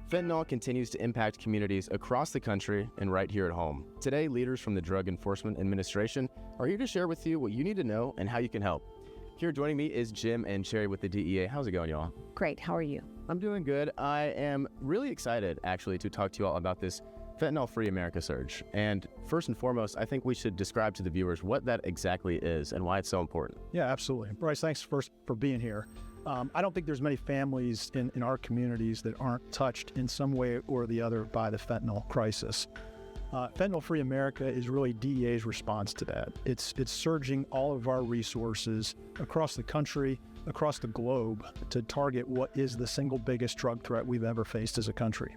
Fentanyl continues to impact communities across the country and right here at home. Today, leaders from the Drug Enforcement Administration are here to share with you what you need to know and how you can help. Here joining me is Jim and Sherry with the DEA. How's it going, y'all? Great. How are you? I'm doing good. I am really excited, actually, to talk to you all about this Fentanyl-Free America surge. And first and foremost, I think we should describe to the viewers what that exactly is and why it's so important. Yeah, absolutely. Bryce, thanks first for being here. I don't think there's many families in our communities that aren't touched in some way or the other by the fentanyl crisis. Fentanyl-Free America is really DEA's response to that. It's surging all of our resources across the country, across the globe, to target what is the single biggest drug threat we've ever faced as a country.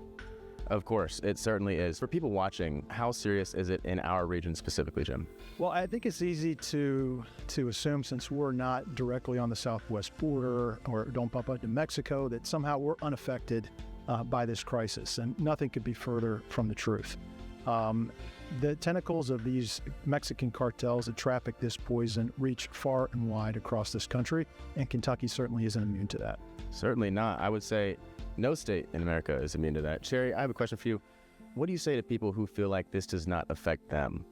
Of course, it certainly is. For people watching, how serious is it in our region specifically, Jim? Well, I think it's easy to assume, since we're not directly on the southwest border or don't bump up to Mexico, that somehow we're unaffected by this crisis, and nothing could be further from the truth. The tentacles of these Mexican cartels that traffic this poison reach far and wide across this country, and Kentucky certainly isn't immune to that. Certainly not. I would say no state in America is immune to that. Sherry, I have a question for you. What do you say to people who feel like this does not affect them?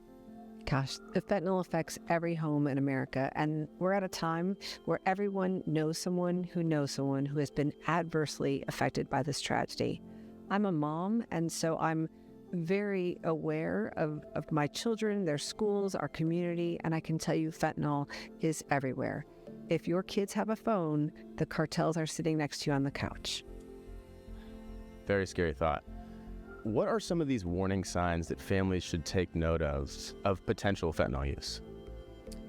Gosh, the fentanyl affects every home in America, and we're at a time where everyone knows someone who has been adversely affected by this tragedy. I'm a mom, and so I'm very aware of my children, their schools, our community, and I can tell you fentanyl is everywhere. If your kids have a phone, the cartels are sitting next to you on the couch. Very scary thought. What are some of these warning signs that families should take note of potential fentanyl use?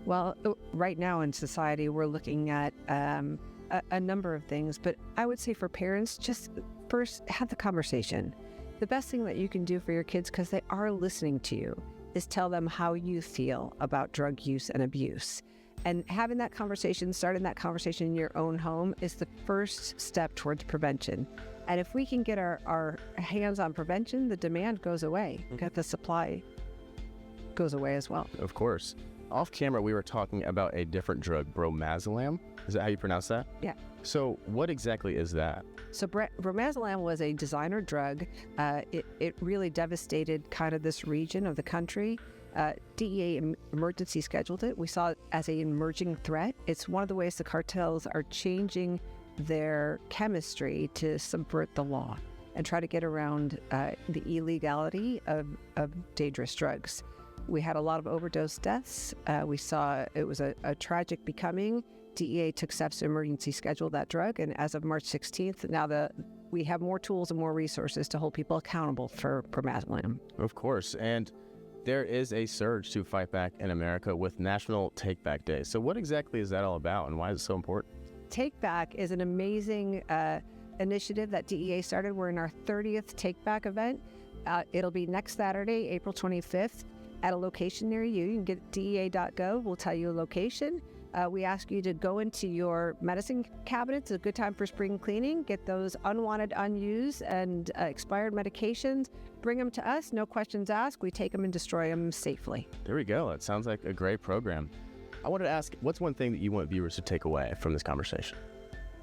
Well, right now in society, we're looking at a number of things, but I would say for parents, just first have the conversation. The best thing that you can do for your kids, because they are listening to you, is tell them how you feel about drug use and abuse. And having that conversation, starting that conversation in your own home, is the first step towards prevention. And if we can get our hands on prevention, the demand goes away. The supply goes away as well. Of course. Off camera, we were talking about a different drug, bromazolam. Is that how you pronounce that? Yeah. So what exactly is that? So bromazolam was a designer drug. It really devastated kind of this region of the country. DEA emergency scheduled it. We saw it as an emerging threat. It's one of the ways the cartels are changing their chemistry to subvert the law and try to get around the illegality of dangerous drugs. We had a lot of overdose deaths. We saw it was a tragic becoming. DEA took steps to emergency schedule that drug, and as of March 16th, now we have more tools and more resources to hold people accountable for bromazolam. Of course, and there is a surge to fight back in America with National Take Back Day. So what exactly is that all about, and why is it so important? Take Back is an amazing initiative that DEA started. We're in our 30th Take Back event. It'll be next Saturday, April 25th, at a location near you. You can get DEA.gov. We'll tell you a location. We ask you to go into your medicine cabinets. It's a good time for spring cleaning. Get those unwanted, unused, and expired medications. Bring them to us. No questions asked. We take them and destroy them safely. There we go. It sounds like a great program. I wanted to ask, what's one thing that you want viewers to take away from this conversation?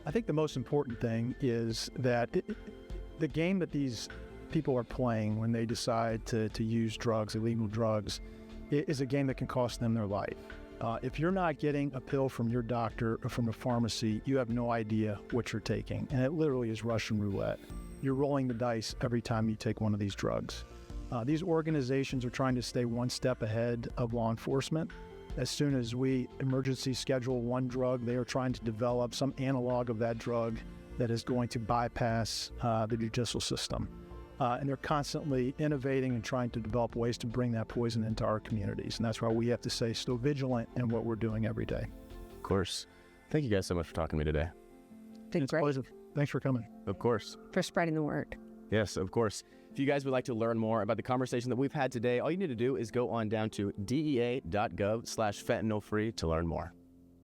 I think the most important thing is that the game that these people are playing when they decide to use drugs, illegal drugs, is a game that can cost them their life. If you're not getting a pill from your doctor or from a pharmacy, you have no idea what you're taking. And it literally is Russian roulette. You're rolling the dice every time you take one of these drugs. These organizations are trying to stay one step ahead of law enforcement. As soon as we emergency schedule one drug, they are trying to develop some analog of that drug that is going to bypass the judicial system. And they're constantly innovating and trying to develop ways to bring that poison into our communities. And that's why we have to stay still vigilant in what we're doing every day. Of course. Thank you guys so much for talking to me today. It's great. Pleasure. Thanks for coming. Of course. For spreading the word. Yes, of course. If you guys would like to learn more about the conversation that we've had today, all you need to do is go on down to dea.gov/fentanylfree to learn more.